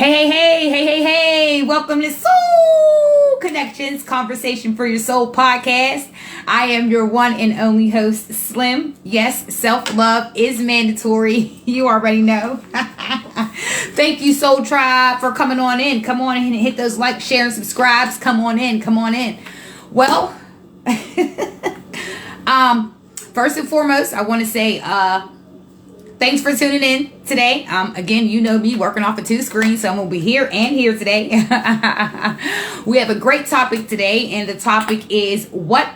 Hey, welcome to SoulllConnections, Conversation for Your Soul podcast. I am your one and only host, Slim. Yes, self-love is mandatory. You already know. Thank you, Soul Tribe, for coming on in. Come on in and hit those like, share, and subscribes. Come on in. Well, first and foremost, I want to say, thanks for tuning in today. Again, you know me working off of two screens, so I'm going to be here and here today. We have a great topic today, and the topic is what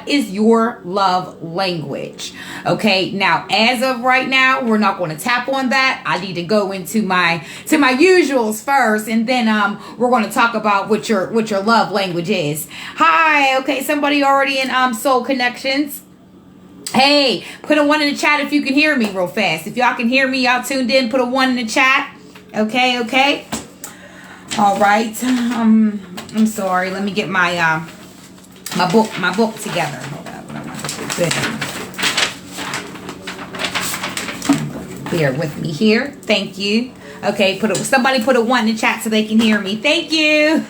is your love language? Okay, now, as of right now, we're not going to tap on that. I need to go into my usuals first, and then we're going to talk about what your love language is. Hi, okay, somebody already in SoulllConnections. Hey, put a 1 in the chat if you can hear me real fast. If y'all can hear me, y'all tuned in, put a 1 in the chat. Okay. All right. I'm sorry. Let me get my my book together. Hold on. What I want to do. Bear with me here. Thank you. Okay, somebody put a 1 in the chat so they can hear me. Thank you.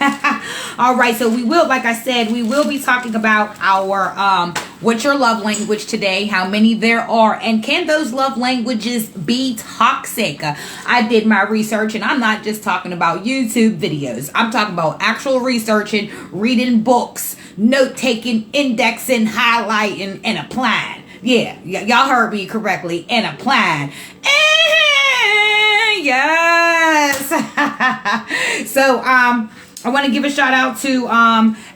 All right, so like I said, we will be talking about our what's your love language today, how many there are, and can those love languages be toxic? I did my research, and I'm not just talking about YouTube videos. I'm talking about actual researching, reading books, note-taking, indexing, highlighting, and applying. Yeah, y'all heard me correctly, and applying. Yes. So I want to give a shout out to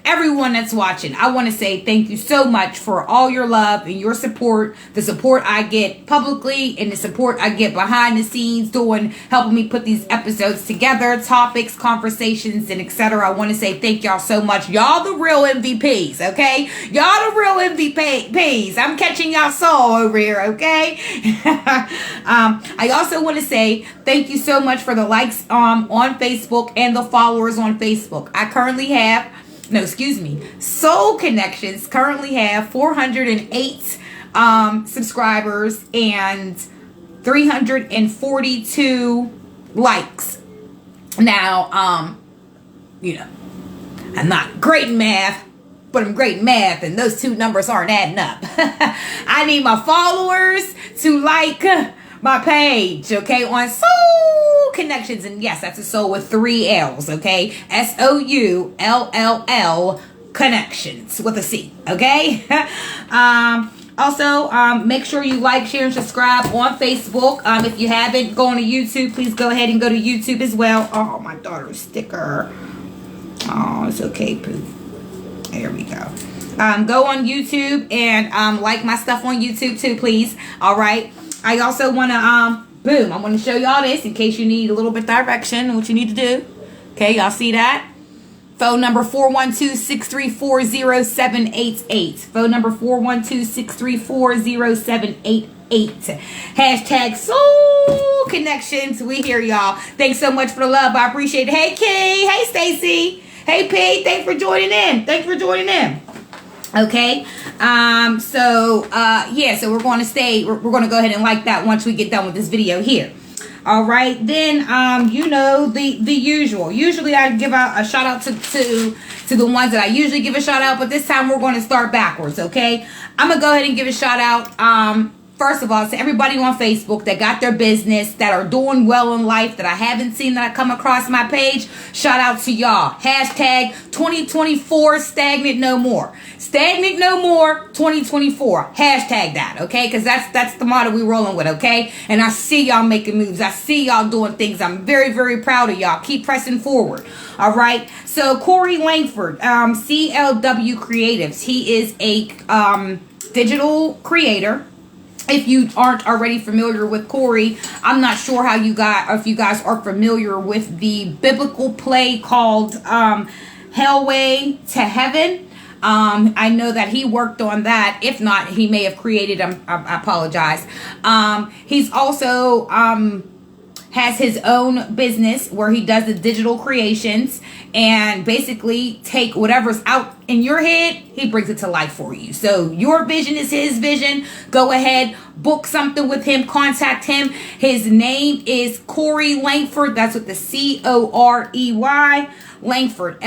everyone that's watching. I want to say thank you so much for all your love and your support, the support I get publicly and the support I get behind the scenes helping me put these episodes together, topics, conversations, and etc. I want to say thank y'all so much. Y'all the real MVPs, okay? Y'all the real MVPs. I'm catching y'all soul over here, okay? I also want to say thank you so much for the likes on Facebook and the followers on Facebook. I currently have SoulllConnections currently have 408 subscribers and 342 likes. Now, I'm not great in math, but I'm great in math, and those two numbers aren't adding up. I need my followers to like my page, okay, on SoulllConnections, and yes, that's a soul with 3 L's, okay, SOULLL Connections with a C, okay. Also, make sure you like, share, and subscribe on Facebook. If you haven't gone to YouTube, please go ahead and go to YouTube as well. Oh, my daughter's sticker. Oh, it's okay, Pooh. There we go. Go on YouTube and like my stuff on YouTube too, please. All right. I also want to, I want to show y'all this in case you need a little bit of direction on what you need to do. Okay, y'all see that? Phone number 412-634-0788. Phone number 412-634-0788. Hashtag SoulllConnections. We hear y'all. Thanks so much for the love. I appreciate it. Hey, Kay. Hey, Stacy. Hey, Pete. Thanks for joining in. Okay, so we're going to go ahead and like that once we get done with this video here. All right, then, the usual. Usually I give out a shout out to the ones that I usually give a shout out, but this time we're going to start backwards, okay? I'm going to go ahead and give a shout out, first of all, to everybody on Facebook that got their business, that are doing well in life, that I haven't seen, that I come across my page. Shout out to y'all. Hashtag 2024 stagnant no more. Stagnant no more 2024. Hashtag that, okay? Because that's the motto we rolling with, okay? And I see y'all making moves. I see y'all doing things. I'm very, very proud of y'all. Keep pressing forward. All right. So Corey Langford, CLW Creatives. He is a digital creator. If you aren't already familiar with Corey, I'm not sure if you guys are familiar with the biblical play called Hellway to Heaven. I know that he worked on that. If not, he may have created them. I apologize. He's also has his own business where he does the digital creations and basically take whatever's out in your head, he brings it to life for you. So your vision is his vision. Go ahead, book something with him, contact him. His name is Corey Langford. That's with the Corey Langford, Lankford.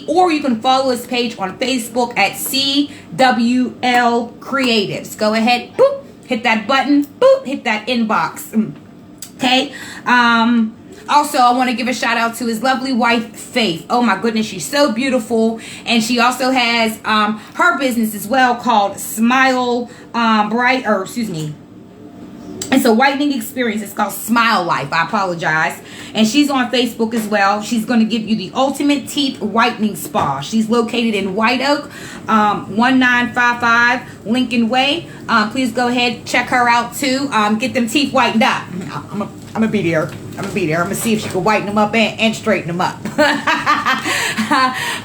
Or you can follow his page on Facebook at CWL Creatives. Go ahead, boop, hit that button, boop, hit that inbox. Okay. Also, I want to give a shout out to his lovely wife, Faith. Oh my goodness, she's so beautiful. And she also has her business as well called Smile it's a whitening experience. It's called Smile Life. I apologize. And she's on Facebook as well. She's going to give you the ultimate teeth whitening spa. She's located in White Oak, 1955 Lincoln Way. Please go ahead, check her out too. Get them teeth whitened up. I'm gonna be there. I'm gonna see if she can whiten them up and straighten them up.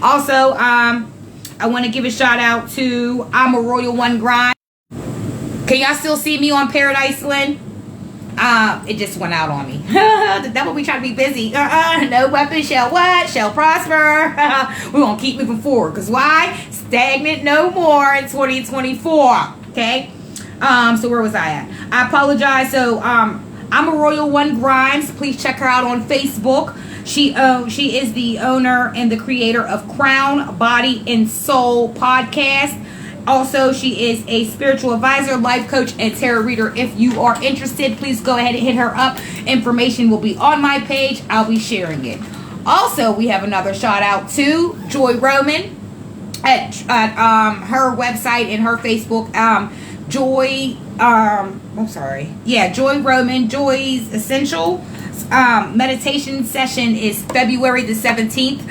Also, I want to give a shout out to I'm a Royal One Grind. Can y'all still see me on Paradise Land? It just went out on me. The devil be trying to be busy. No weapon shall what? Shall prosper. We're going to keep moving forward. Because why? Stagnant no more in 2024. Okay? So where was I at? I apologize. So, I'm a Royal One Grimes. Please check her out on Facebook. She is the owner and the creator of Crown, Body, and Soul Podcast. Also, she is a spiritual advisor, life coach, and tarot reader. If you are interested, please go ahead and hit her up. Information will be on my page. I'll be sharing it. Also, we have another shout out to Joy Roman at her website and her Facebook. Joy Roman, Joy's Essential meditation session is February the 17th.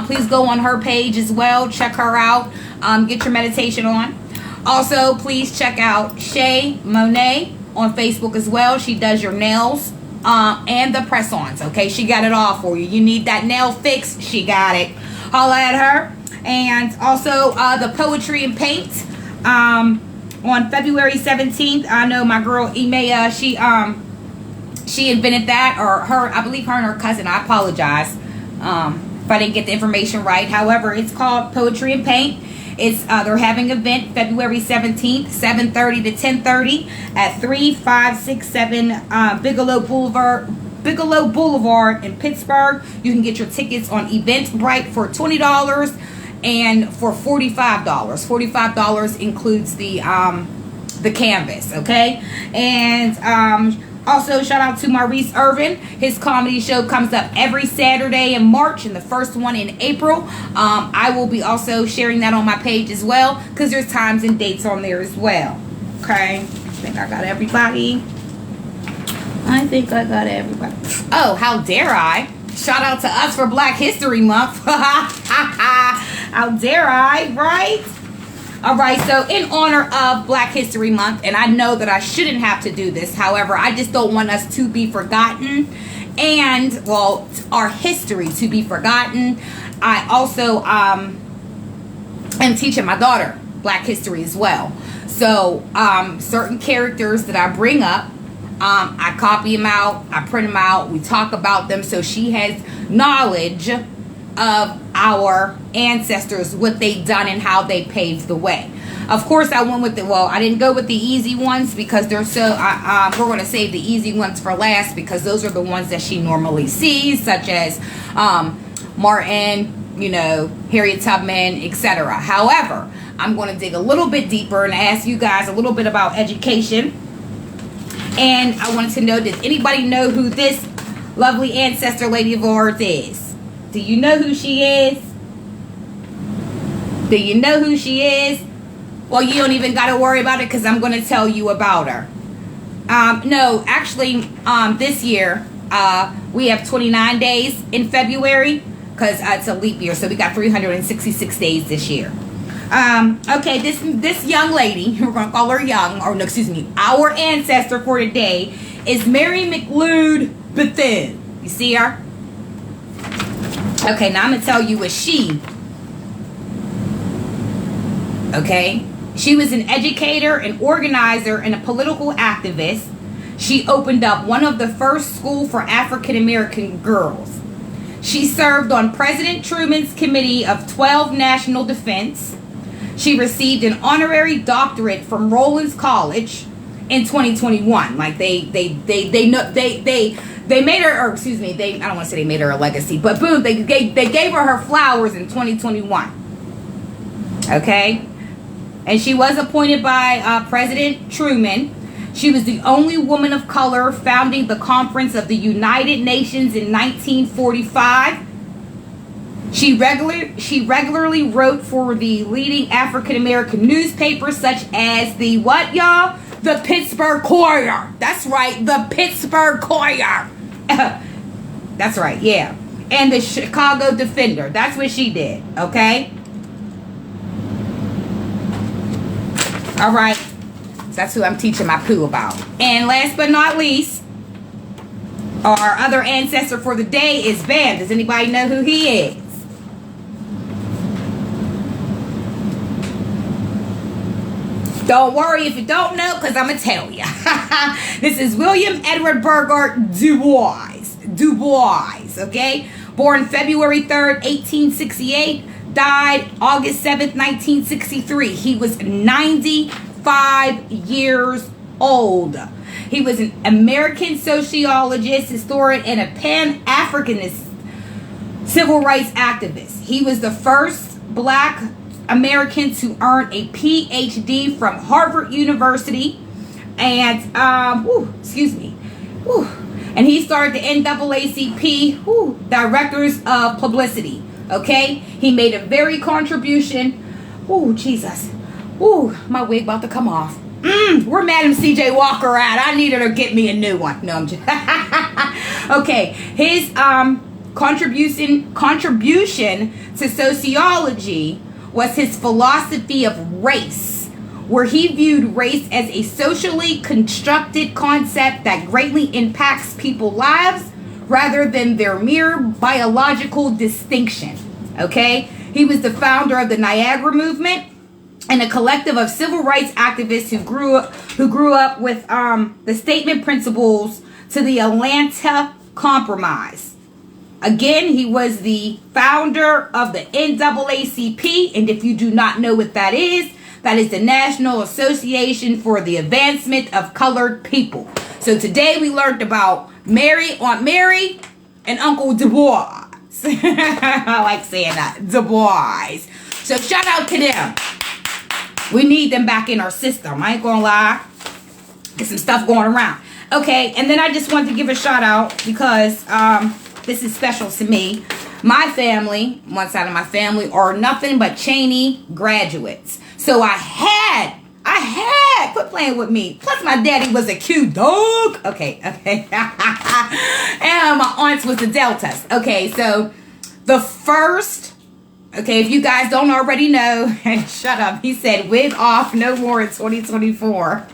Please go on her page as well. Check her out. Get your meditation on. Also, please check out Shay Monet on Facebook as well. She does your nails and the press-ons. Okay, she got it all for you. You need that nail fix, she got it. Holla at her. And also the poetry and paint on February 17th. I know my girl Emea, she invented that, or her, I believe her and her cousin. I apologize if I didn't get the information right. However, it's called Poetry and Paint. It's they're having an event February 17th, 7:30 to 10:30 at 3567 Bigelow Boulevard in Pittsburgh. You can get your tickets on Eventbrite for $20 and for $45. $45 includes the canvas, okay? And also, shout out to Maurice Irvin. His comedy show comes up every Saturday in March and the first one in April. I will be also sharing that on my page as well because there's times and dates on there as well. Okay? I think I got everybody. Oh, how dare I? Shout out to us for Black History Month. How dare I, right? All right, so in honor of Black History Month, and I know that I shouldn't have to do this. However, I just don't want us to be forgotten and, well, our history to be forgotten. I also am teaching my daughter Black history as well. So certain characters that I bring up, I copy them out, I print them out, we talk about them so she has knowledge of our ancestors, what they done and how they paved the way. Of course, I went with I didn't go with the easy ones because they're so, we're going to save the easy ones for last because those are the ones that she normally sees, such as Martin, Harriet Tubman, etc. However, I'm going to dig a little bit deeper and ask you guys a little bit about education. And I wanted to know, does anybody know who this lovely ancestor lady of ours is? Do you know who she is? Do you know who she is? Well, you don't even got to worry about it because I'm going to tell you about her. No, actually, this year, we have 29 days in February because it's a leap year. So we got 366 days this year. Okay, this young lady, we're going to call her young, or no, excuse me, our ancestor for today is Mary McLeod Bethune. You see her? Okay, now I'm going to tell you what she. Okay? She was an educator, an organizer, and a political activist. She opened up one of the first schools for African American girls. She served on President Truman's Committee of 12 National Defense. She received an honorary doctorate from Rollins College in 2021. Like they made her, or excuse me, I don't want to say they made her a legacy, but boom, they gave her flowers in 2021. Okay, and she was appointed by President Truman. She was the only woman of color founding the Conference of the United Nations in 1945. She regularly wrote for the leading African American newspapers such as the what, y'all? The Pittsburgh Courier. That's right, the Pittsburgh Courier. That's right, yeah. And the Chicago Defender. That's what she did, okay? All right. That's who I'm teaching my poo about. And last but not least, our other ancestor for the day is Bam. Does anybody know who he is? Don't worry if you don't know, because I'm going to tell you. This is William Edward Burgard Du Bois, okay? Born February 3rd, 1868. Died August 7th, 1963. He was 95 years old. He was an American sociologist, historian, and a Pan-Africanist civil rights activist. He was the first Black American to earn a PhD from Harvard University, and and he started the NAACP, Directors of Publicity. Okay, he made a very contribution. Oh, Jesus. Ooh, my wig about to come off. Where Madam C.J. Walker at? I need her to get me a new one. No, I'm just... Okay, his contribution to sociology was his philosophy of race, where he viewed race as a socially constructed concept that greatly impacts people's lives rather than their mere biological distinction. Okay, he was the founder of the Niagara Movement and a collective of civil rights activists who grew up with the statement principles to the Atlanta Compromise. Again, he was the founder of the NAACP, and if you do not know what that is the National Association for the Advancement of Colored People. So today we learned about Aunt Mary, and Uncle Du Bois. I like saying that, Du Bois. So shout out to them. We need them back in our system. I ain't gonna lie. There's some stuff going around. Okay, and then I just want to give a shout out because this is special to me. My family, one side of my family, are nothing but Cheney graduates. So I had, quit playing with me. Plus my daddy was a cute dog. Okay. And my aunts was the Deltas. Okay, so the first, okay, if you guys don't already know, shut up. He said wig off, no more in 2024.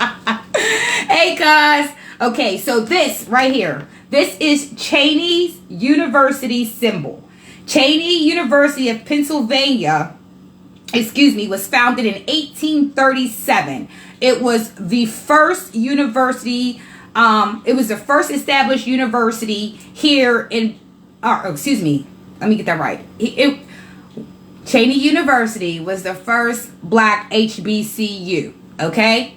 Hey guys. Okay, so this right here, this is Cheney's University symbol. Cheney University of Pennsylvania, was founded in 1837. It was the first university, it was the first established university here in, let me get that right. Cheney University was the first Black HBCU, okay?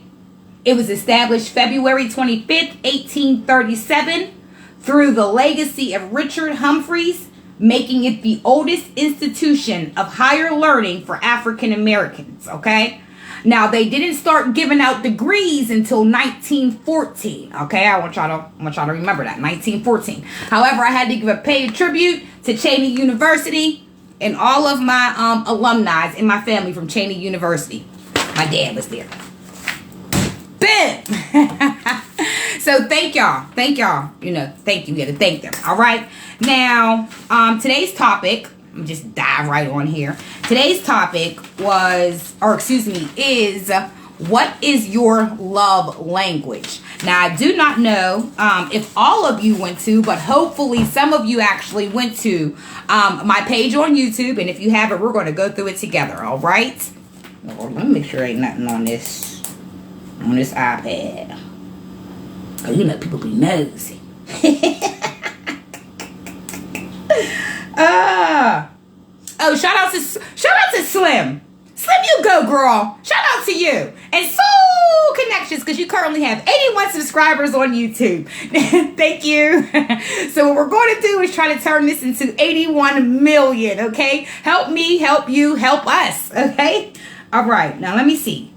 It was established February 25th, 1837 through the legacy of Richard Humphreys, making it the oldest institution of higher learning for African Americans, okay? Now, they didn't start giving out degrees until 1914, okay? I want y'all to remember that, 1914. However, I had to give a paid tribute to Cheney University and all of my alumni in my family from Cheney University. My dad was there. Boom! So thank y'all. Thank y'all. You know, thank you. We got to thank them. All right. Now, today's topic, let me just dive right on here. Today's topic is, what is your love language? Now, I do not know if all of you went to, but hopefully some of you actually went to my page on YouTube. And if you haven't, we're going to go through it together. All right. Let me make sure ain't nothing on this iPad. You know, people be nosy. Oh, shout out to Slim. Slim, you go, girl. Shout out to you. And SoulllConnections, because you currently have 81 subscribers on YouTube. Thank you. So what we're going to do is try to turn this into 81 million, okay? Help me, help you, help us, okay? All right, now let me see.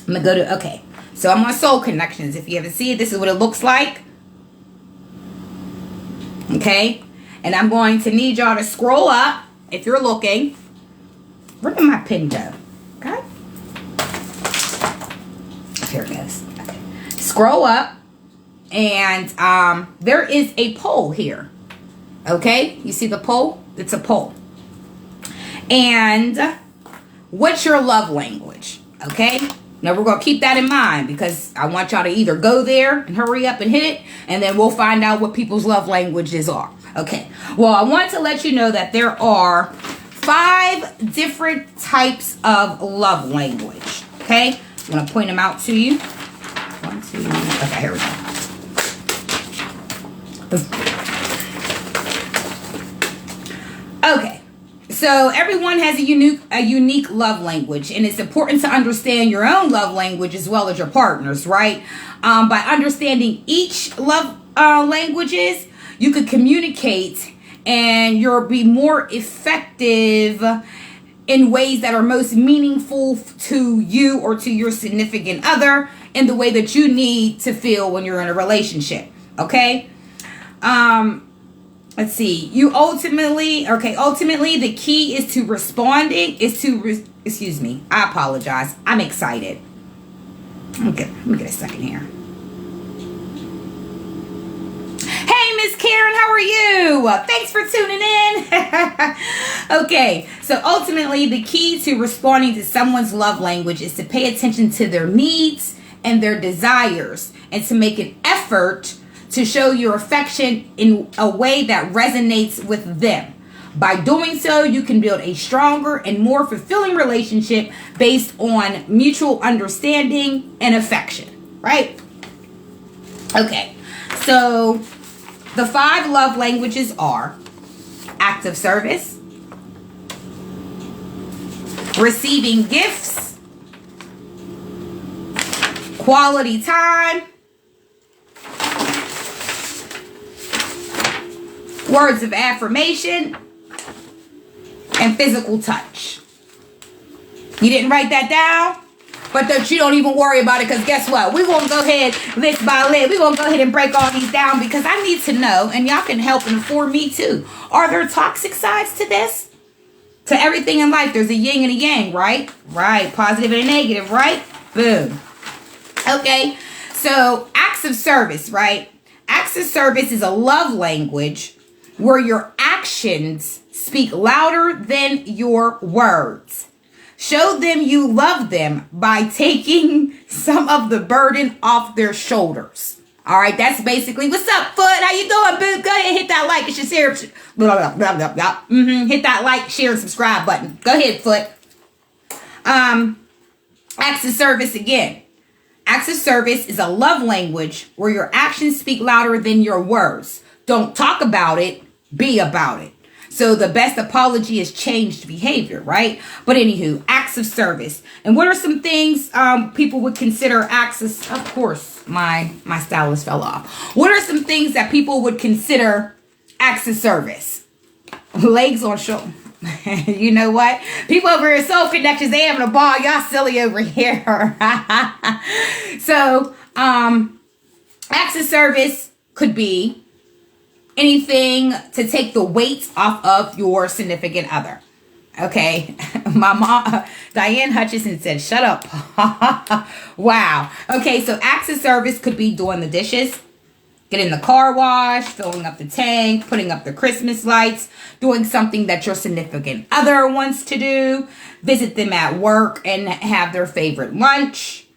I'm going to go to, okay. So I'm on SoulllConnections. If you haven't seen it, this is what it looks like. Okay? And I'm going to need y'all to scroll up if you're looking. Where did my pen go? Okay. Here it goes. Okay. Scroll up. And there is a poll here. Okay? You see the poll? It's a poll. And what's your love language? Okay? Now, we're going to keep that in mind because I want y'all to either go there and hurry up and hit it, and then we'll find out what people's love languages are. Okay. Well, I want to let you know that there are 5 different types of love language. Okay? I'm going to point them out to you. 1, 2, okay, here we go. Okay. So everyone has a unique love language, and it's important to understand your own love language as well as your partner's, right? By understanding each love languages, you could communicate and you'll be more effective in ways that are most meaningful to you or to your significant other in the way that you need to feel when you're in a relationship, okay? Let's see. Ultimately, the key is to responding, excuse me, I apologize. I'm excited. Okay, let me get a second here. Hey, Miss Karen, how are you? Thanks for tuning in. Okay, so ultimately, the key to responding to someone's love language is to pay attention to their needs and their desires and to make an effort to show your affection in a way that resonates with them. By doing so, you can build a stronger and more fulfilling relationship based on mutual understanding and affection, right? Okay, so the 5 love languages are acts of service, receiving gifts, quality time, words of affirmation, and physical touch. You didn't write that down? But you don't even worry about it, because guess what? We're going to go ahead, list by list. We're going to go ahead and break all these down because I need to know, and y'all can help inform me too. Are there toxic sides to this? To everything in life, there's a yin and a yang, right? Right. Positive and a negative, right? Boom. Okay. So acts of service, right? Acts of service is a love language where your actions speak louder than your words. Show them you love them by taking some of the burden off their shoulders. All right, that's basically what's up, Foot. How you doing, boo? Go ahead, hit that like and share. Hit that like, share, and subscribe button. Go ahead, Foot. Acts of service again. Acts of service is a love language where your actions speak louder than your words. Don't talk about it, be about it. So the best apology is changed behavior, right? But anywho, acts of service. And what are some things people would consider acts of course, my stylus fell off. What are some things that people would consider acts of service? Legs on shoulder. You know what? People over here at SoulllConnections, they having a ball. Y'all silly over here. So, acts of service could be anything to take the weight off of your significant other. Okay. My mom, Diane Hutchison, said, shut up. Wow. Okay. So acts of service could be doing the dishes, getting the car wash, filling up the tank, putting up the Christmas lights, doing something that your significant other wants to do, visit them at work and have their favorite lunch,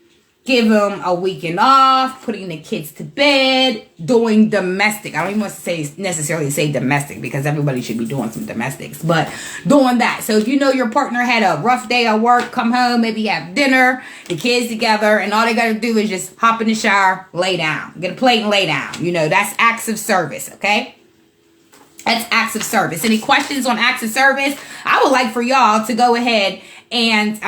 give them a weekend off, putting the kids to bed, doing domestic. I don't even want to necessarily say domestic because everybody should be doing some domestics, but doing that. So if you know your partner had a rough day at work, come home, maybe have dinner, the kids together, and all they got to do is just hop in the shower, lay down, get a plate and lay down. You know, that's acts of service, okay? That's acts of service. Any questions on acts of service? I would like for y'all to go ahead and,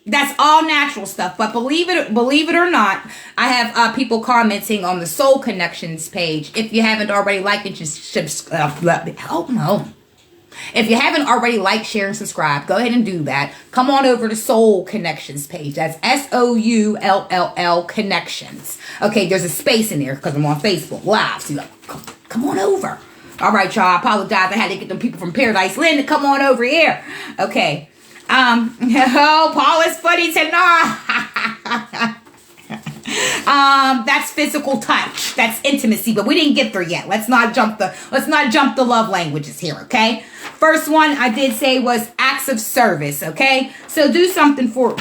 that's all natural stuff, but believe it or not, I have people commenting on the Soulll Connections page. If you haven't already liked it, just if you haven't already liked, share, and subscribe, go ahead and do that. Come on over to Soulll Connections page. That's SOULLL Connections. Okay, there's a space in there because I'm on Facebook Live. So come on over. All right, y'all. I apologize. I had to get them people from Paradise Land to come on over here. Okay. Oh, Paul is funny tonight. That's physical touch. That's intimacy, but we didn't get there yet. Let's not jump the love languages here, okay? First one I did say was acts of service, okay? So do something for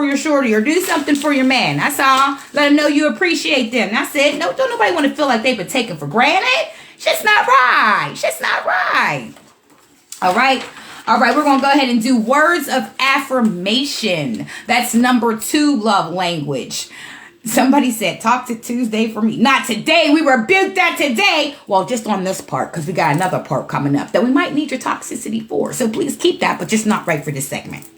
your shorty or do something for your man. That's all. Let them know you appreciate them. That's it. No, don't nobody want to feel like they've been taken for granted. Shit's not right. Shit's not right. All right. All right, we're going to go ahead and do words of affirmation. That's number 2 love language. Somebody said, talk to Tuesday for me. Not today. We rebuked that today. Well, just on this part, because we got another part coming up that we might need your toxicity for. So please keep that, but just not right for this segment.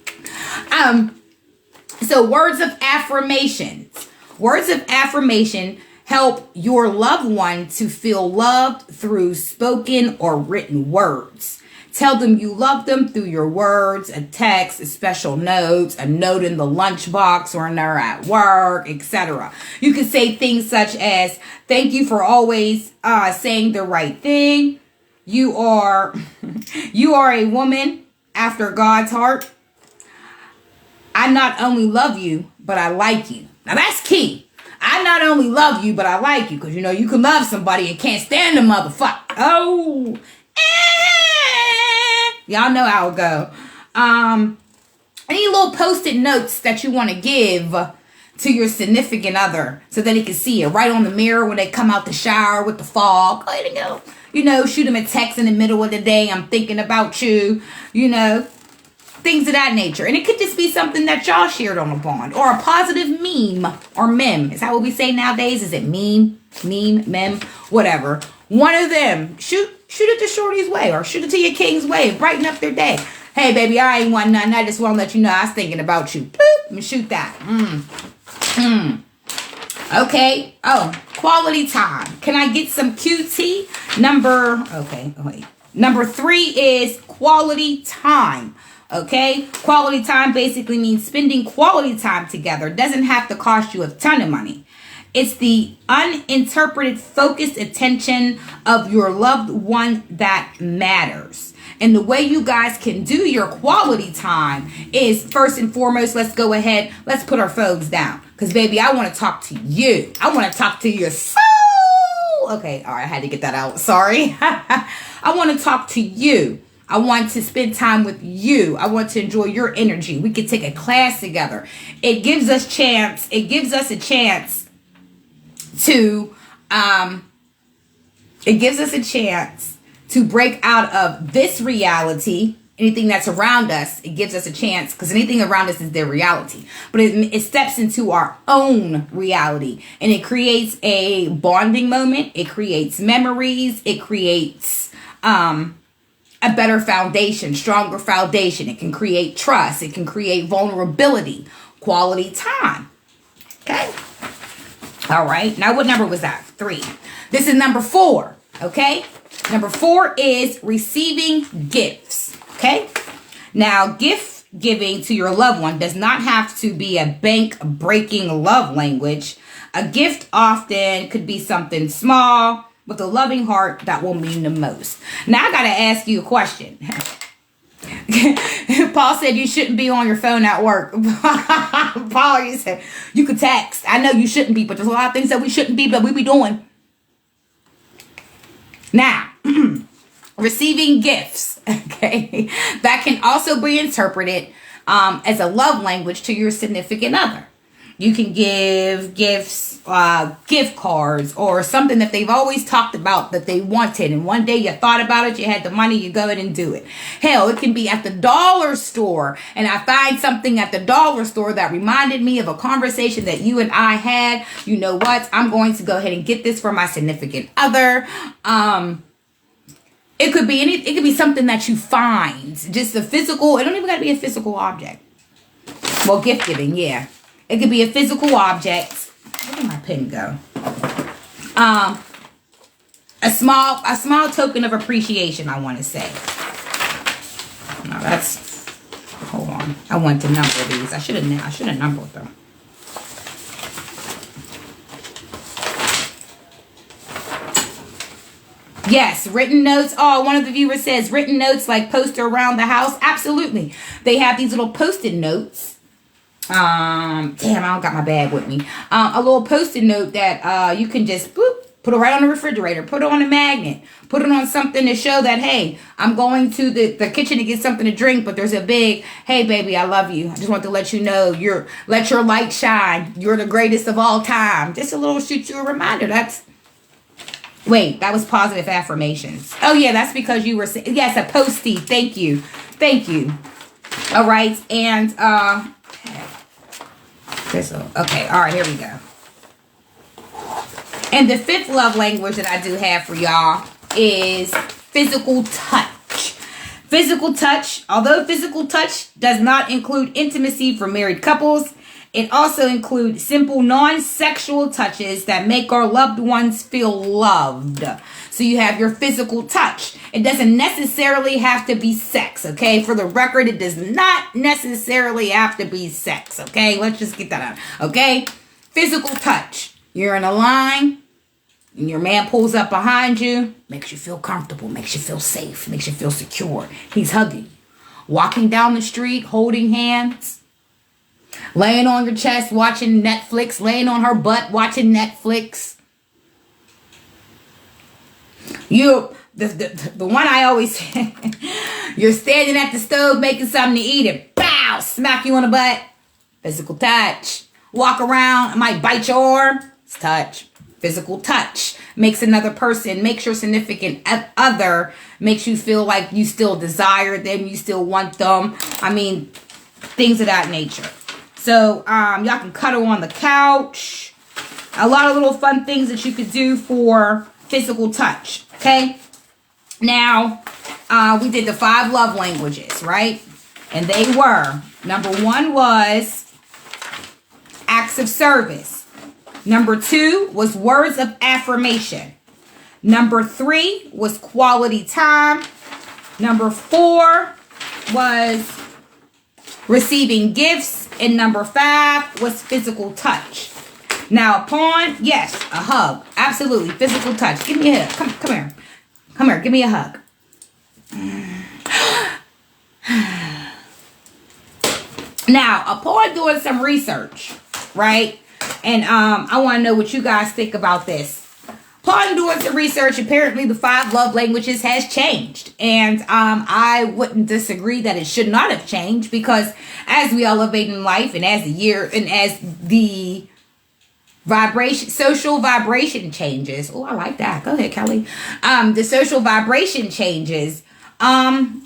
So words of affirmations. Words of affirmation help your loved one to feel loved through spoken or written words. Tell them you love them through your words, a text, a special note, a note in the lunchbox or when they're at work, etc. You can say things such as, thank you for always saying the right thing. You are a woman after God's heart. I not only love you, but I like you. Now that's key. I not only love you, but I like you. Because, you know, you can love somebody and can't stand the motherfucker. Oh, y'all know how it go. Any little post-it notes that you want to give to your significant other so that he can see it right on the mirror when they come out the shower with the fog. Go ahead and go. You know, shoot them a text in the middle of the day. I'm thinking about you. You know, things of that nature. And it could just be something that y'all shared on a bond or a positive meme or meme. Is that what we say nowadays? Is it meme, whatever. One of them. Shoot it to Shorty's way or shoot it to your king's way. Brighten up their day. Hey, baby, I ain't want nothing. I just want to let you know I was thinking about you. Boop, and shoot that. Okay. Oh, quality time. Can I get some QT? Number 3 is quality time. Okay. Quality time basically means spending quality time together. It doesn't have to cost you a ton of money. It's the uninterpreted, focused attention of your loved one that matters. And the way you guys can do your quality time is, first and foremost, let's go ahead. Let's put our phones down. Because, baby, I want to talk to you. I want to talk to your soul. Okay, all right, I had to get that out. Sorry. I want to talk to you. I want to spend time with you. I want to enjoy your energy. We could take a class together. It gives us a chance to break out of this reality. Anything that's around us, it gives us a chance, because anything around us is their reality, but it steps into our own reality, and it creates a bonding moment. It creates memories. It creates a better foundation, stronger foundation. It can create trust. It can create vulnerability. Quality time. Okay. All right. Now, what number was that? 3. This is number 4. Okay. Number 4 is receiving gifts. Okay. Now, gift giving to your loved one does not have to be a bank-breaking love language. A gift often could be something small with a loving heart that will mean the most. Now, I got to ask you a question. Paul said you shouldn't be on your phone at work. Paul, you said you could text. I know you shouldn't be, but there's a lot of things that we shouldn't be, but we be doing. Now, receiving gifts, okay, that can also be interpreted as a love language to your significant other. You can give gifts, gift cards, or something that they've always talked about that they wanted. And one day you thought about it, you had the money, you go ahead and do it. Hell, it can be at the dollar store. And I find something at the dollar store that reminded me of a conversation that you and I had. You know what? I'm going to go ahead and get this for my significant other. It could be it could be something that you find. Just a physical, it don't even got to be a physical object. Well, gift giving, yeah. It could be a physical object. Where did my pen go? A small token of appreciation, I want to say. No, that's, hold on. I want to number these. I should have numbered them. Yes, written notes. Oh, one of the viewers says written notes like poster around the house. Absolutely. They have these little post-it notes. Damn, I don't got my bag with me. A little post-it note that you can just boop, put it right on the refrigerator, put it on a magnet, put it on something to show that, hey, I'm going to the kitchen to get something to drink, but there's a big, hey, baby, I love you. I just want to let you know, let your light shine. You're the greatest of all time. Just a little shoot you a reminder. Wait, that was positive affirmations. Oh, yeah, that's because you were saying, yes, a postie. Thank you. Thank you. All right. And, okay. All right, here we go. And the fifth love language that I do have for y'all is physical touch. Physical touch, although physical touch does not include intimacy for married couples, it also includes simple non-sexual touches that make our loved ones feel loved. So you have your physical touch. It doesn't necessarily have to be sex, okay? For the record, it does not necessarily have to be sex, okay? Let's just get that out, okay? Physical touch. You're in a line, and your man pulls up behind you, makes you feel comfortable, makes you feel safe, makes you feel secure. He's hugging you. Walking down the street, holding hands. Laying on your chest, watching Netflix. Laying on her butt, watching Netflix. The one I always say, you're standing at the stove making something to eat and pow, smack you on the butt. Physical touch. Walk around, I might bite your arm. It's touch. Physical touch. Makes another person, makes your significant other, makes you feel like you still desire them, you still want them. I mean, things of that nature. So, y'all can cuddle on the couch. A lot of little fun things that you could do for physical touch, okay? Now, we did the 5 love languages, right? And they were, number 1 was acts of service. Number 2 was words of affirmation. Number 3 was quality time. Number 4 was receiving gifts. And number 5 was physical touch. Now, yes, a hug. Absolutely, physical touch. Give me a hug. Come here. Come here, give me a hug. Now, upon doing some research, right? And I want to know what you guys think about this. Upon doing some research, apparently the 5 love languages has changed. And I wouldn't disagree that it should not have changed, because as we elevate in life and as the social vibration changes. Oh, I like that. Go ahead, Kelly. The social vibration changes.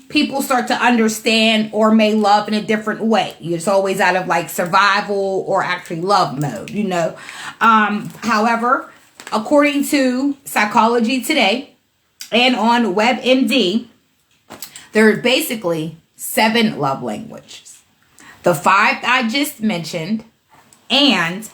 People start to understand or may love in a different way. It's always out of like survival or actually love mode, you know. However, according to Psychology Today and on WebMD, there are basically 7 love languages. The 5 I just mentioned, and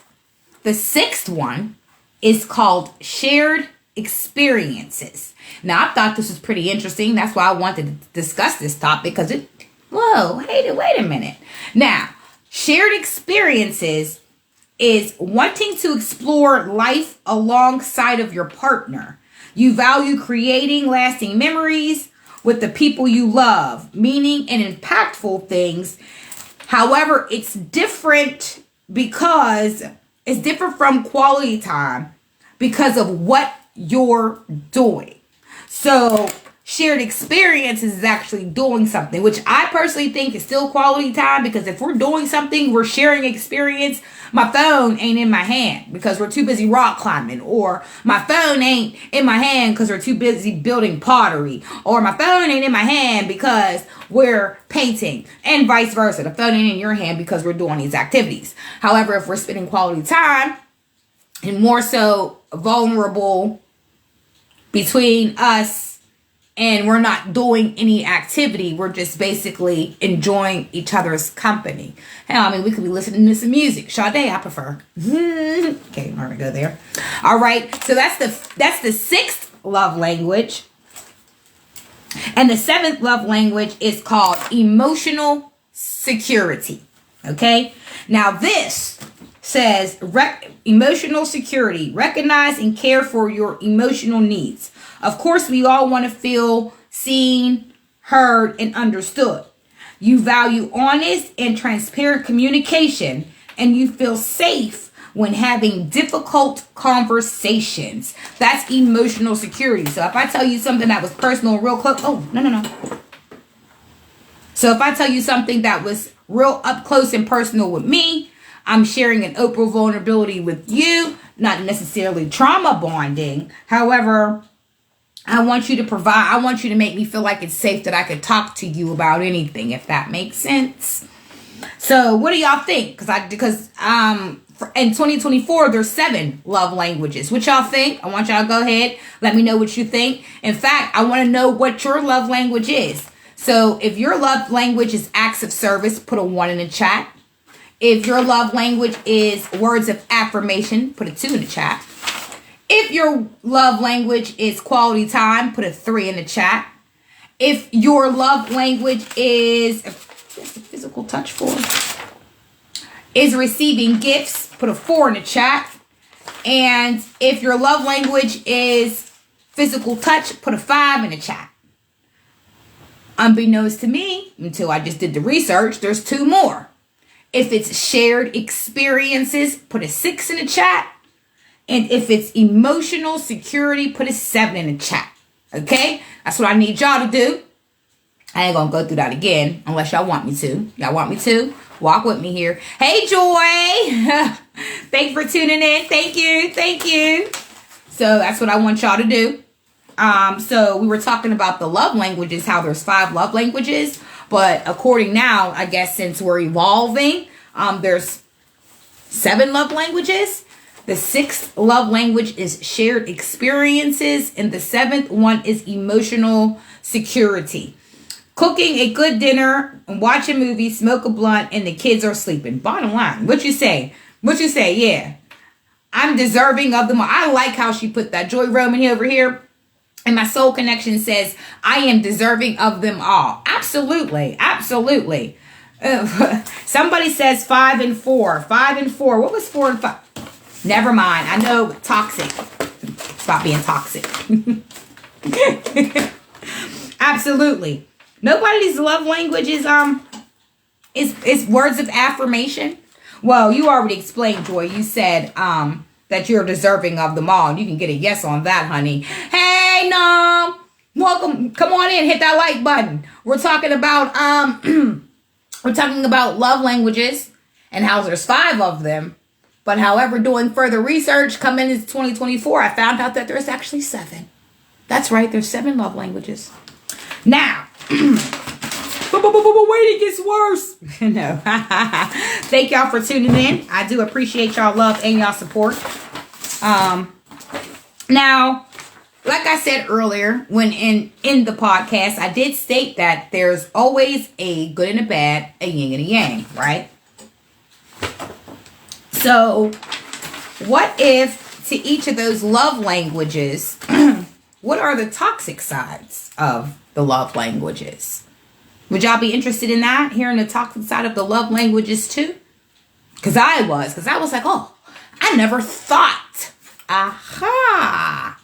the 6th one is called shared experiences. Now, I thought this was pretty interesting. That's why I wanted to discuss this topic, because wait a minute. Now, shared experiences is wanting to explore life alongside of your partner. You value creating lasting memories with the people you love, meaning and impactful things. However, it's different because it's different from quality time because of what you're doing. So shared experiences is actually doing something, which I personally think is still quality time, because if we're doing something, we're sharing experience. My phone ain't in my hand because we're too busy rock climbing, or my phone ain't in my hand because we're too busy building pottery, or my phone ain't in my hand because we're painting, and vice versa. The phone ain't in your hand because we're doing these activities. However, if we're spending quality time and more so vulnerable between us, and we're not doing any activity, we're just basically enjoying each other's company. Hell, I mean, we could be listening to some music. Sade, I prefer. Okay, I'm gonna go there. All right, so that's the sixth love language. And the seventh love language is called emotional security. Okay, now this says emotional security. Recognize and care for your emotional needs. Of course, we all want to feel seen, heard, and understood. You value honest and transparent communication, and you feel safe when having difficult conversations. That's emotional security. So if I tell you something that was personal real quick, no. So if I tell you something that was real up close and personal with me, I'm sharing an open vulnerability with you, not necessarily trauma bonding. However, I want you to make me feel like it's safe that I could talk to you about anything, if that makes sense. So what do y'all think? Because in 2024, there's 7 love languages. What y'all think? I want y'all to go ahead. Let me know what you think. In fact, I want to know what your love language is. So if your love language is acts of service, put a 1 in the chat. If your love language is words of affirmation, put a 2 in the chat. If your love language is quality time, put a 3 in the chat. If your love language is physical touch for, is receiving gifts, put a 4 in the chat. And if your love language is physical touch, put a 5 in the chat. Unbeknownst to me, until I just did the research, there's 2 more. If it's shared experiences, put a 6 in the chat. And if it's emotional security, put a 7 in the chat. Okay? That's what I need y'all to do. I ain't gonna go through that again unless y'all want me to. Y'all want me to? Walk with me here. Hey, Joy. Thanks for tuning in. Thank you. So that's what I want y'all to do. So we were talking about the love languages, how there's 5 love languages. But according now, I guess since we're evolving, there's 7 love languages. The 6th love language is shared experiences. And the 7th one is emotional security. Cooking a good dinner, watch a movie, smoke a blunt, and the kids are sleeping. Bottom line, what you say? Yeah. I'm deserving of them all. I like how she put that. Joy Roman over here. And my Soul Connection says, I am deserving of them all. Absolutely. Somebody says 5 and 4. 5 and 4. What was 4 and 5? Never mind. I know, toxic. Stop being toxic. Absolutely. Nobody's love language is words of affirmation. Well, you already explained, Joy. You said that you're deserving of them all. And you can get a yes on that, honey. Hey, Nom. Welcome. Come on in. Hit that like button. We're talking about love languages and how there's 5 of them. But however, doing further research, coming into 2024, I found out that there's actually 7. That's right. There's 7 love languages. Now, wait, it gets worse. No. Thank y'all for tuning in. I do appreciate y'all love and y'all support. Now, like I said earlier, when in the podcast, I did state that there's always a good and a bad, a yin and a yang, right? So, what if to each of those love languages, what are the toxic sides of the love languages? Would y'all be interested in that? Hearing the toxic side of the love languages too? Because I was like, oh, I never thought. I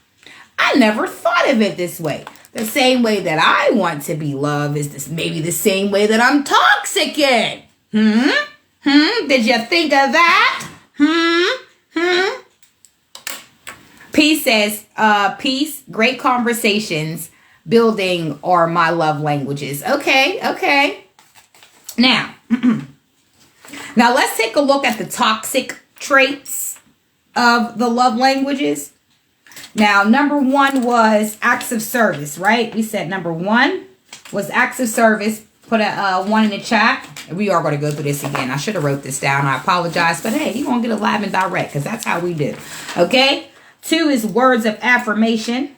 never thought of it this way. The same way that I want to be loved is this maybe the same way that I'm toxic in. Did you think of that? Peace says, peace, great conversations, building are my love languages. Okay. Now, now let's take a look at the toxic traits of the love languages. Now, number 1 was acts of service, right? We said number 1 was acts of service. Put a 1 in the chat. We are going to go through this again. I should have wrote this down. I apologize. But hey, you're going to get it live and direct because that's how we do. Okay? 2 is words of affirmation.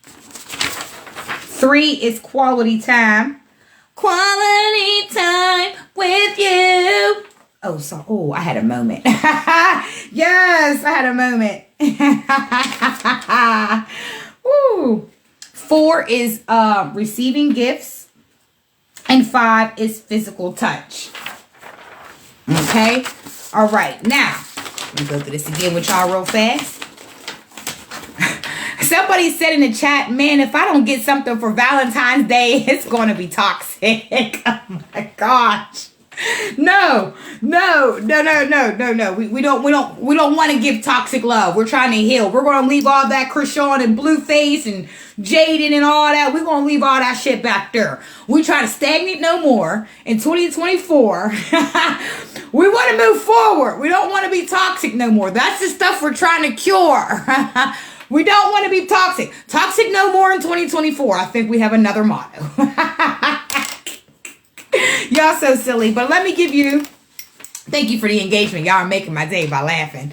3 is quality time. Quality time with you. Oh, I had a moment. Yes, I had a moment. Woo. 4 is receiving gifts. And 5 is physical touch. Okay? All right. Now, let me go through this again with y'all real fast. Somebody said in the chat, man, if I don't get something for Valentine's Day, it's going to be toxic. Oh, my gosh. No. We don't want to give toxic love. We're trying to heal. We're going to leave all that Krishan and Blueface and Jaden and all that. We're going to leave all that shit back there. We try to stagnate no more in 2024. We want to move forward. We don't want to be toxic no more. That's the stuff we're trying to cure. We don't want to be toxic. Toxic no more in 2024. I think we have another motto. Y'all so silly. But let me give you, thank you for the engagement. Y'all are making my day by laughing.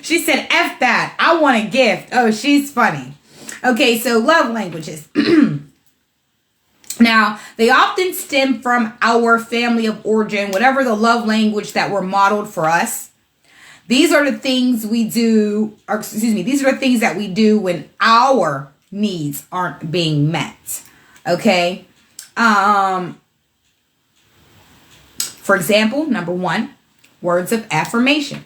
She said, F that. I want a gift. Oh, she's funny. Okay, so love languages. Now, they often stem from our family of origin, whatever the love language that were modeled for us. These are the things we do, or excuse me, these are the things that we do when our needs aren't being met. Okay? For example, number 1, words of affirmation.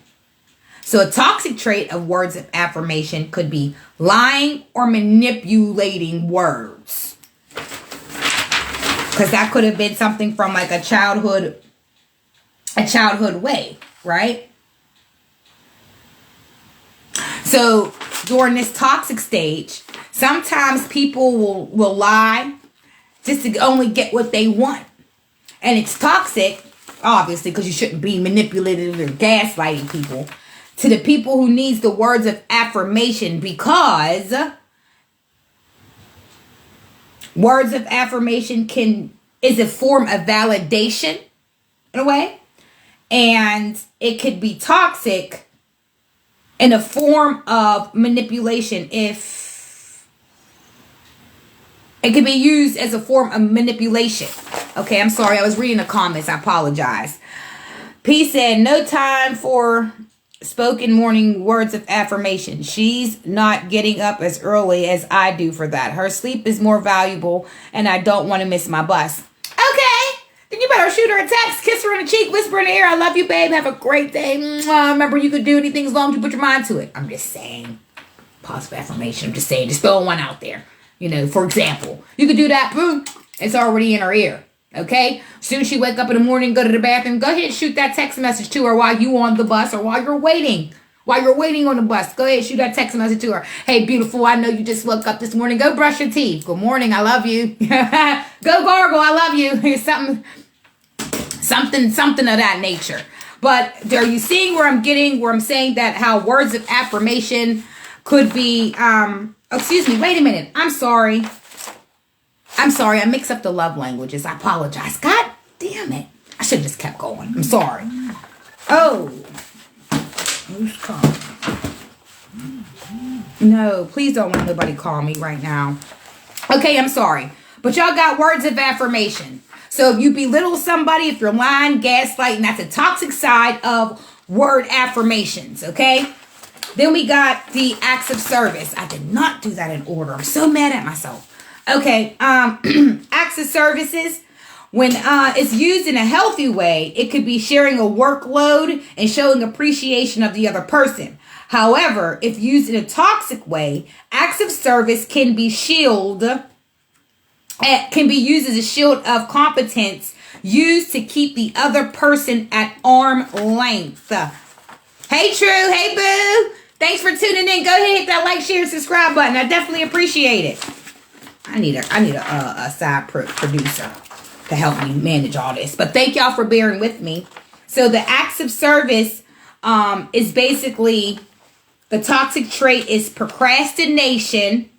So a toxic trait of words of affirmation could be lying or manipulating words. Because that could have been something from like a childhood way, right? So during this toxic stage, sometimes people will lie just to only get what they want. And it's toxic, obviously, because you shouldn't be manipulating or gaslighting people. To the people who needs the words of affirmation, because words of affirmation is a form of validation in a way. And it could be toxic in a form of manipulation if it could be used as a form of manipulation. Okay, I'm sorry. I was reading the comments. I apologize. P said, no time for spoken morning words of affirmation. She's not getting up as early as I do for that. Her sleep is more valuable and I don't want to miss my bus. Okay, then you better shoot her a text, kiss her in the cheek, whisper in the ear, I love you, babe. Have a great day. Remember, you could do anything as long as you put your mind to it. I'm just saying. Positive affirmation. I'm just saying. Just throwing one out there. You know, for example, you could do that. Boom. It's already in her ear. Okay? As soon as she wake up in the morning, go to the bathroom, go ahead and shoot that text message to her while you on the bus or while you're waiting. While you're waiting on the bus, go ahead and shoot that text message to her. Hey, beautiful, I know you just woke up this morning. Go brush your teeth. Good morning, I love you. Go gargle, I love you. Something of that nature. But are you seeing where I'm saying that how words of affirmation could be, excuse me, wait a minute. I'm sorry. I mixed up the love languages. I apologize. God damn it. I should have just kept going. I'm sorry. Oh. Who's calling? No, please don't let nobody call me right now. Okay, I'm sorry. But y'all got words of affirmation. So if you belittle somebody, if you're lying, gaslighting, that's a toxic side of word affirmations, okay? Then we got the acts of service. I did not do that in order. I'm so mad at myself. Okay, acts of services, when it's used in a healthy way, it could be sharing a workload and showing appreciation of the other person. However, if used in a toxic way, acts of service can be used as a shield of competence, used to keep the other person at arm length. Hey, True. Hey, Boo. Thanks for tuning in. Go ahead and hit that like, share, subscribe button. I definitely appreciate it. I need a side producer to help me manage all this. But thank y'all for bearing with me. So the acts of service is basically, the toxic trait is procrastination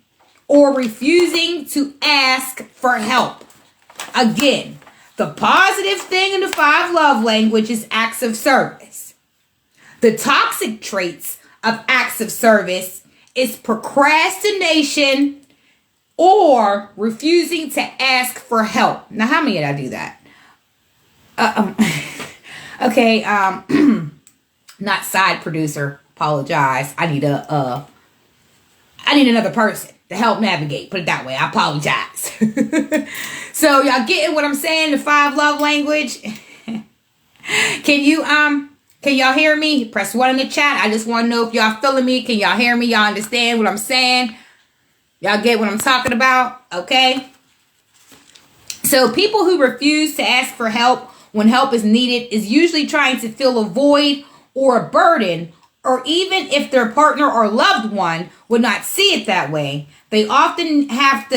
or refusing to ask for help. Again, the positive thing in the 5 love language is acts of service. The toxic traits of acts of service is procrastination or refusing to ask for help. Now, how many did I do that? Okay, not side producer. Apologize. I need another person to help navigate. Put it that way. I apologize. So y'all getting what I'm saying? The 5 love language. Can y'all hear me? Press 1 in the chat. I just want to know if y'all feeling me. Can y'all hear me? Y'all understand what I'm saying? Y'all get what I'm talking about? Okay. So people who refuse to ask for help when help is needed is usually trying to fill a void or a burden, or even if their partner or loved one would not see it that way. They often have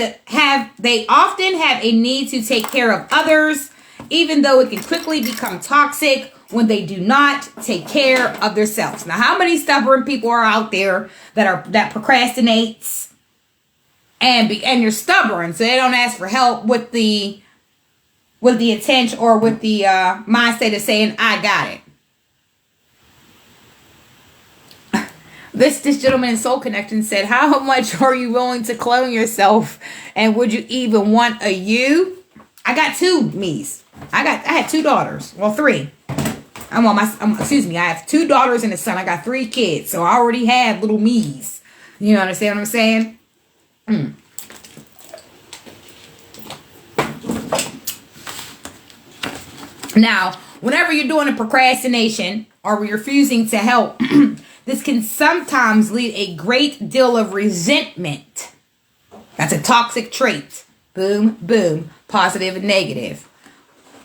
a need to take care of others, even though it can quickly become toxic when they do not take care of themselves. Now, how many stubborn people are out there that procrastinates and you're stubborn, so they don't ask for help with the intention or with the mindset of saying, I got it. This gentleman in SoulllConnections said, how much are you willing to clone yourself? And would you even want a you? I got 2 me's. I had 2 daughters. Well, 3. I have 2 daughters and a son. I got 3 kids. So I already have little me's. You understand what I'm saying? Now, whenever you're doing a procrastination or refusing to help, this can sometimes lead a great deal of resentment. That's a toxic trait. Boom, boom. Positive and negative.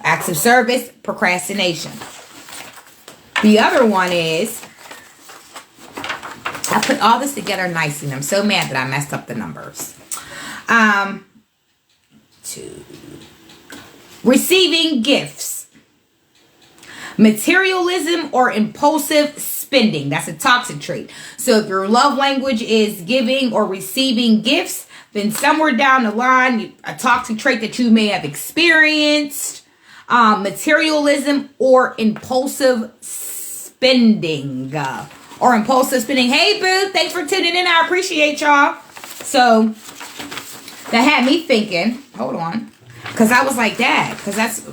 Acts of service, procrastination. The other one is, I put all this together nicely, and I'm so mad that I messed up the numbers. 2. Receiving gifts. Materialism or impulsive spending. That's a toxic trait. So if your love language is giving or receiving gifts, then somewhere down the line, a toxic trait that you may have experienced, materialism or impulsive spending. Hey, boo, thanks for tuning in. I appreciate y'all. So that had me thinking, hold on, because I was like, Dad, because that's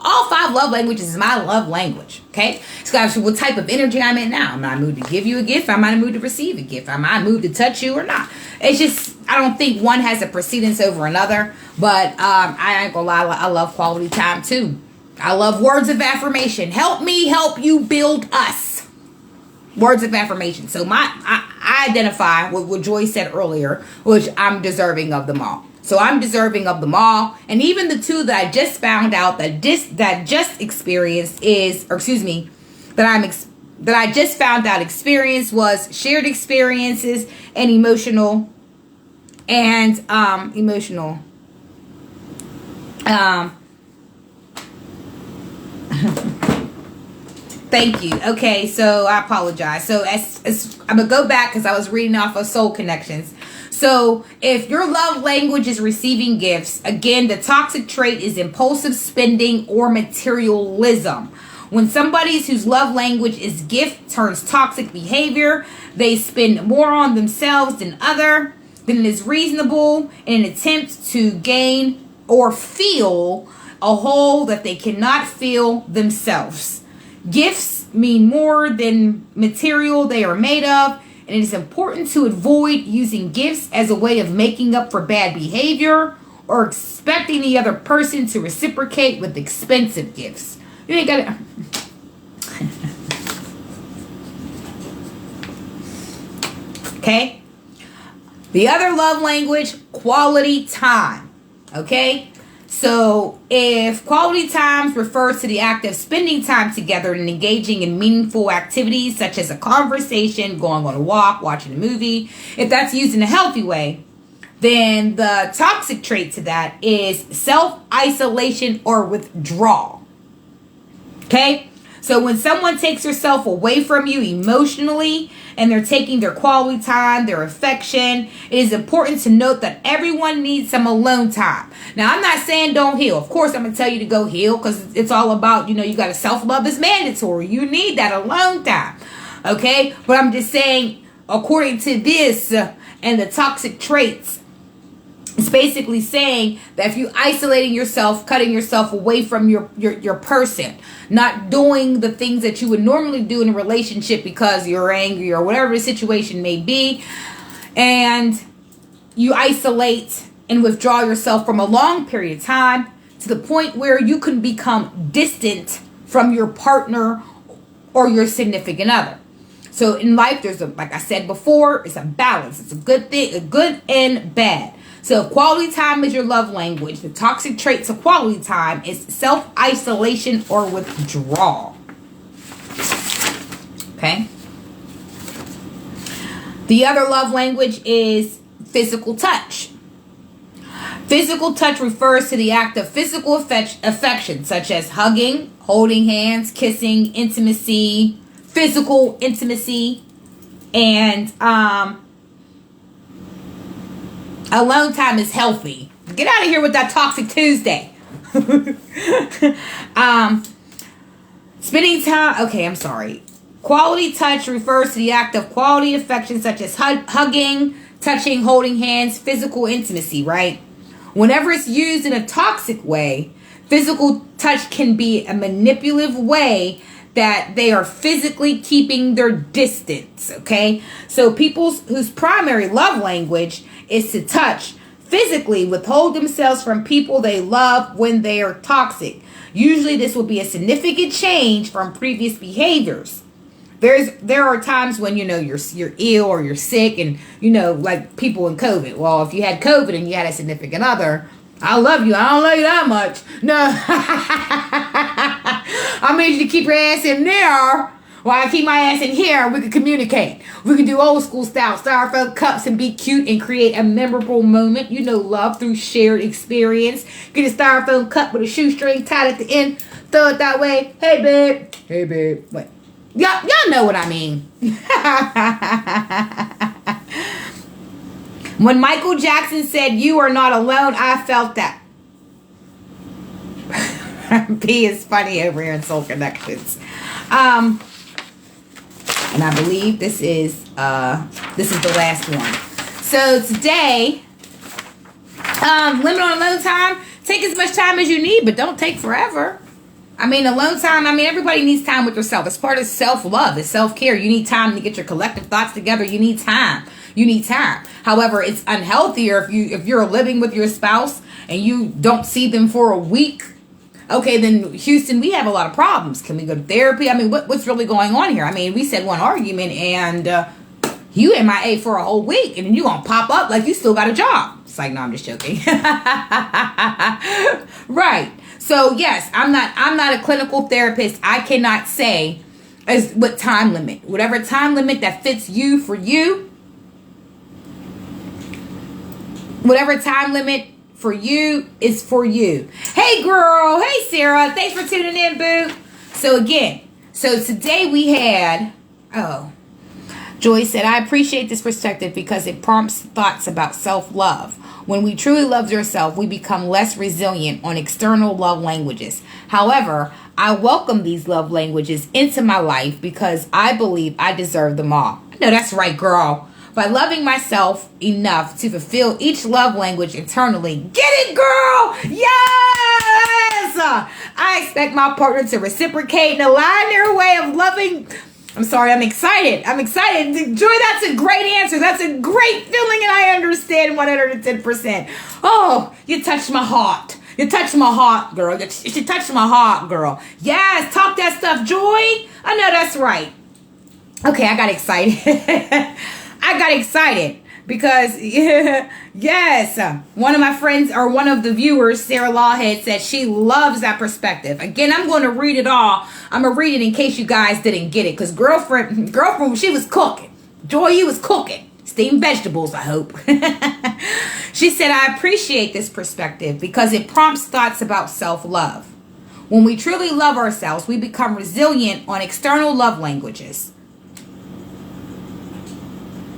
all 5 love languages is my love language. Okay, so what type of energy I'm in now. I'm not moved to give you a gift. I'm not moved to receive a gift. I'm not moved to touch you or not. It's just, I don't think one has a precedence over another. But I ain't gonna lie, I love quality time too. I love words of affirmation. Help me help you build us. Words of affirmation. So I identify with what Joy said earlier, which I'm deserving of them all. So I'm deserving of them all. And even the 2 that I just found out that just experienced that I just found out experience was shared experiences and emotional. Thank you. Okay, so I apologize. So as I'm going to go back because I was reading off of SoulllConnections. So if your love language is receiving gifts, again, the toxic trait is impulsive spending or materialism. When somebody whose love language is gift turns toxic behavior, they spend more on themselves than it is reasonable in an attempt to gain or feel a hole that they cannot fill themselves. Gifts mean more than material they are made of, and it is important to avoid using gifts as a way of making up for bad behavior or expecting the other person to reciprocate with expensive gifts. You ain't got to... Okay? The other love language, quality time. Okay? So if quality times refers to the act of spending time together and engaging in meaningful activities such as a conversation, going on a walk, watching a movie, if that's used in a healthy way, then the toxic trait to that is self-isolation or withdrawal. Okay? So when someone takes herself away from you emotionally and they're taking their quality time, their affection, it is important to note that everyone needs some alone time. Now, I'm not saying don't heal. Of course, I'm going to tell you to go heal because it's all about, you got to self-love is mandatory. You need that alone time. Okay? But I'm just saying, according to this and the toxic traits, it's basically saying that if you isolating yourself, cutting yourself away from your person, not doing the things that you would normally do in a relationship because you're angry or whatever the situation may be, and you isolate and withdraw yourself from a long period of time to the point where you can become distant from your partner or your significant other. So in life, there's like I said before, it's a balance. It's a good thing, a good and bad. So if quality time is your love language, the toxic traits of quality time is self-isolation or withdrawal. Okay? The other love language is physical touch. Physical touch refers to the act of physical affection, such as hugging, holding hands, kissing, intimacy, physical intimacy, and alone time is healthy. Get out of here with that toxic Tuesday. Spending time. Okay, I'm sorry. Quality touch refers to the act of quality affection such as hugging, touching, holding hands, physical intimacy, right? Whenever it's used in a toxic way, physical touch can be a manipulative way that they are physically keeping their distance, okay? So people whose primary love language is to touch physically withhold themselves from people they love when they are toxic. Usually this will be a significant change from previous behaviors. There are times when you're ill or you're sick and like people in COVID. Well, if you had COVID and you had a significant other, I love you. I don't love you that much. No. I need you to keep your ass in there while I keep my ass in here. We can communicate. We can do old school style styrofoam cups and be cute and create a memorable moment. Love through shared experience. Get a styrofoam cup with a shoestring tied at the end. Throw it that way. Hey, babe. Hey, babe. What? Y'all know what I mean. When Michael Jackson said, "You are not alone," I felt that. P is funny over here in Soul Connections. And I believe this is the last one. So today, limit on alone time. Take as much time as you need, but don't take forever. Alone time, everybody needs time with yourself. It's part of self-love. It's self-care. You need time to get your collective thoughts together. You need time. However, it's unhealthier if you're living with your spouse and you don't see them for a week. Okay, then Houston, we have a lot of problems. Can we go to therapy? What's really going on here? We said one argument and you MIA for a whole week and then you gonna pop up like you still got a job. It's like, no, I'm just joking. Right. So yes, I'm not a clinical therapist. I cannot say as what time limit. Whatever time limit that fits you for you. Whatever time limit for you is for you. Hey girl. Hey Sarah. Thanks for tuning in, boo. So today we had, Joy said, "I appreciate this perspective because it prompts thoughts about self-love. When we truly love yourself, we become less resilient on external love languages. However, I welcome these love languages into my life because I believe I deserve them all." I know that's right, girl. By loving myself enough to fulfill each love language internally. Get it, girl? Yes! I expect my partner to reciprocate and align their way of loving. I'm sorry, I'm excited. Joy, that's a great answer. That's a great feeling, and I understand 110%. Oh, you touched my heart. You touched my heart, girl. You touched my heart, girl. Yes, talk that stuff, Joy. I know that's right. Okay, I got excited. Because, yes, one of my friends or one of the viewers, Sarah Lawhead, said she loves that perspective. Again, I'm going to read it all. I'm going to read it in case you guys didn't get it. Because girlfriend, she was cooking. Joy, you was cooking. steamed vegetables, I hope. She said, I appreciate this perspective because it prompts thoughts about self-love. When we truly love ourselves, we become resilient on external love languages.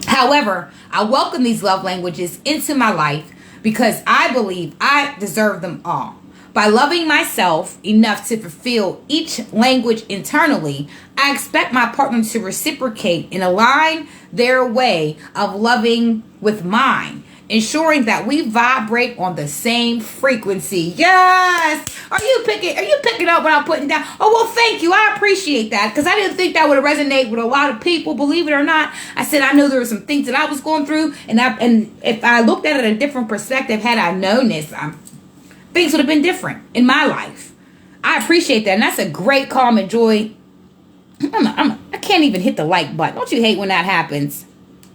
However, I welcome these love languages into my life because I believe I deserve them all. By loving myself enough to fulfill each language internally, I expect my partner to reciprocate and align their way of loving with mine, ensuring that we vibrate on the same frequency. Yes! Are you picking up what I'm putting down? Oh, well, thank you. I appreciate that because I didn't think that would resonate with a lot of people, believe it or not. I said I know there were some things that I was going through, and if I looked at it in a different perspective, had I known this, things would have been different in my life. I appreciate that, and that's a great comment, Joy. I can't even hit the like button. Don't you hate when that happens?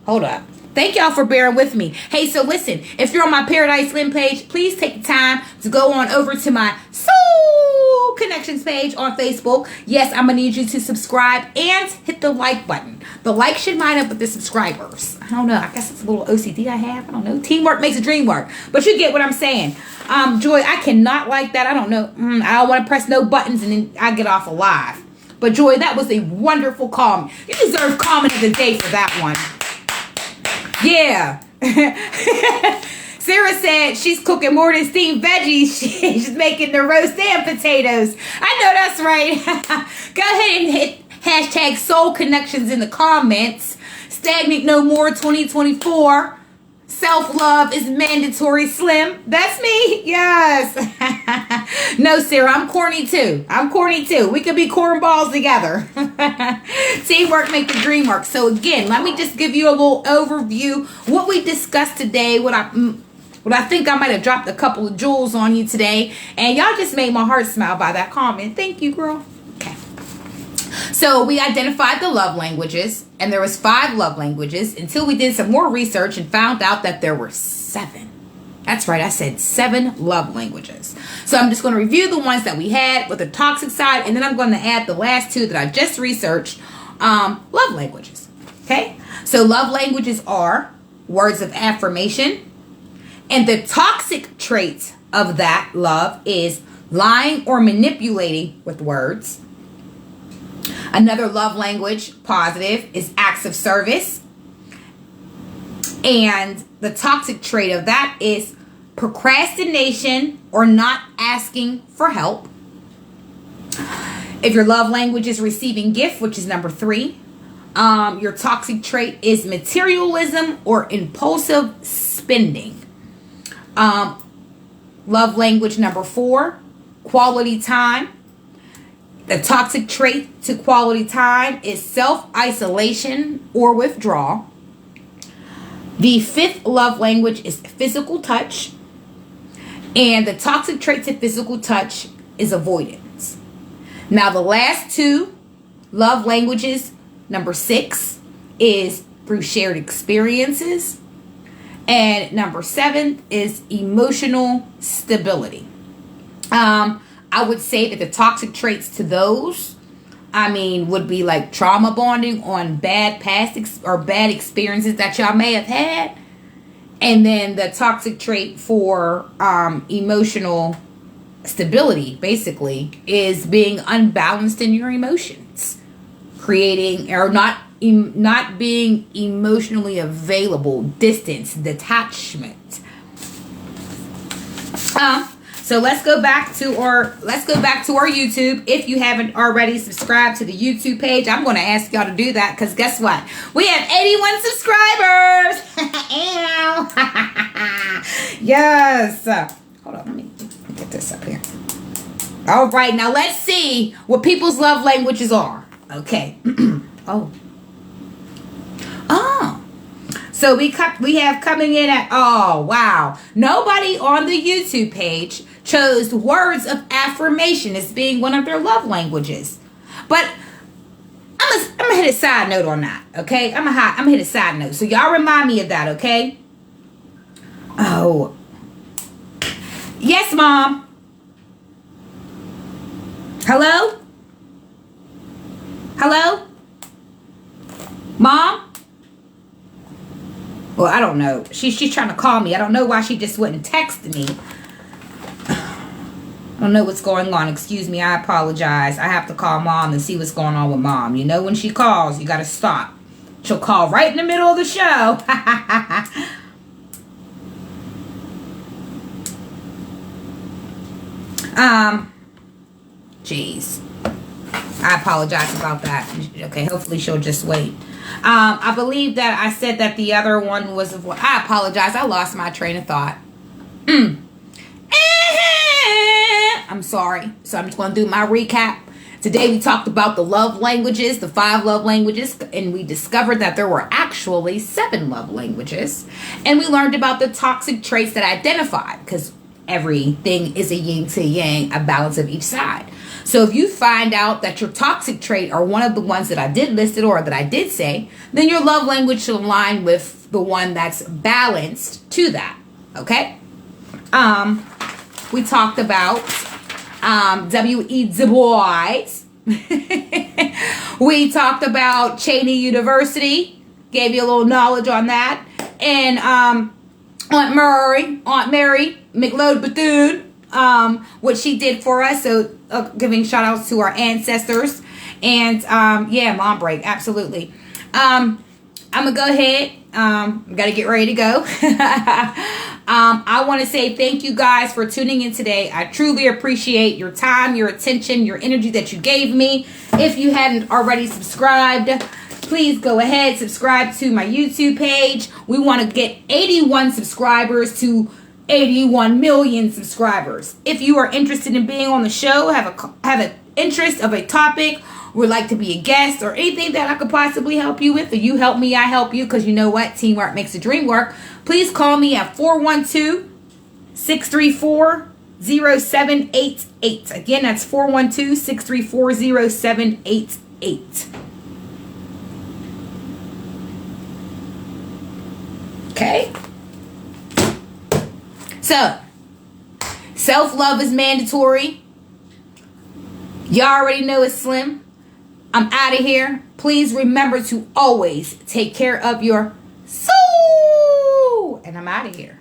Hold up. Thank y'all for bearing with me. Hey, so listen, if you're on my Paradise Slim page, please take the time to go on over to my SoulllConnections page on Facebook. Yes, I'm going to need you to subscribe and hit the like button. The like should line up with the subscribers. I don't know. I guess it's a little OCD I have. I don't know. Teamwork makes the dream work. But you get what I'm saying. Joy, I cannot like that. I don't know. I don't want to press no buttons and then I get off alive. But Joy, that was a wonderful comment. You deserve comment of the day for that one. Yeah. Sarah said she's cooking more than steamed veggies. She's making the roast and potatoes. I know that's right. Go ahead and hit hashtag SoulllConnections in the comments. Stagnant no more 2024. Self-love is mandatory, Slim. That's me. Yes. No, Sarah, I'm corny too. We could be cornballs together. Teamwork make the dream work. So again, let me just give you a little overview. What we discussed today, what I think I might have dropped a couple of jewels on you today. And y'all just made my heart smile by that comment. Thank you, girl. Okay. So we identified the love languages, and there was 5 love languages until we did some more research and found out that there were 7. That's right, I said 7 love languages. So I'm just going to review the ones that we had with the toxic side, and then I'm going to add the last 2 that I just researched, love languages. Okay? So love languages are words of affirmation, and the toxic trait of that love is lying or manipulating with words. Another love language, positive, is acts of service. And the toxic trait of that is procrastination or not asking for help. If your love language is receiving gift, which is number 3, your toxic trait is materialism or impulsive spending. Love language number 4, quality time. The toxic trait to quality time is self-isolation or withdrawal. The 5th love language is physical touch. And the toxic trait to physical touch is avoidance. Now, the last 2 love languages, number 6, is through shared experiences. And number 7 is emotional stability. I would say that the toxic traits to those, would be like trauma bonding on bad bad experiences that y'all may have had. And then the toxic trait for emotional stability, basically, is being unbalanced in your emotions. Creating or not being emotionally available, distance, detachment. So let's go back to our YouTube. If you haven't already subscribed to the YouTube page, I'm going to ask y'all to do that because guess what? We have 81 subscribers. Yes. Hold on, let me get this up here. All right, now let's see what people's love languages are. Okay. So we have coming in at, oh, wow. Nobody on the YouTube page chose words of affirmation as being one of their love languages. But I'm going to hit a side note on that, okay? I'm going to hit a side note. So y'all remind me of that, okay? Oh. Yes, Mom. Hello? Hello? Mom? Well, I don't know. She's trying to call me. I don't know why she just wouldn't text me. I don't know what's going on. Excuse me. I apologize. I have to call mom and see what's going on with mom. You know, when she calls, you got to stop. She'll call right in the middle of the show. Jeez. I apologize about that. Okay, hopefully she'll just wait. I believe that I said that the other one was... I apologize. I lost my train of thought. I'm sorry. So I'm just going to do my recap. Today we talked about the love languages, the 5 love languages, and we discovered that there were actually 7 love languages. And we learned about the toxic traits that identified, because everything is a yin to yang, a balance of each side. So if you find out that your toxic trait are one of the ones that I did list it or that I did say, then your love language should align with the one that's balanced to that. Okay? We talked about W.E. Du Bois. We talked about Cheney University. Gave you a little knowledge on that. And Aunt Mary McLeod Bethune, what she did for us. So giving shout outs to our ancestors. And yeah, mom break. Absolutely. I'm going to go ahead. Got to get ready to go. I want to say thank you guys for tuning in today. I truly appreciate your time, your attention, your energy that you gave me. If you hadn't already subscribed, please go ahead, subscribe to my YouTube page. We want to get 81 subscribers to 81 million subscribers. If you are interested in being on the show, have an interest of a topic, would like to be a guest, or anything that I could possibly help you with, or you help me, I help you, because you know what? Teamwork makes the dream work. Please call me at 412-634-0788. Again, that's 412-634-0788. Okay? So, self-love is mandatory. You already know it's Slim. I'm out of here. Please remember to always take care of your soul. And I'm out of here.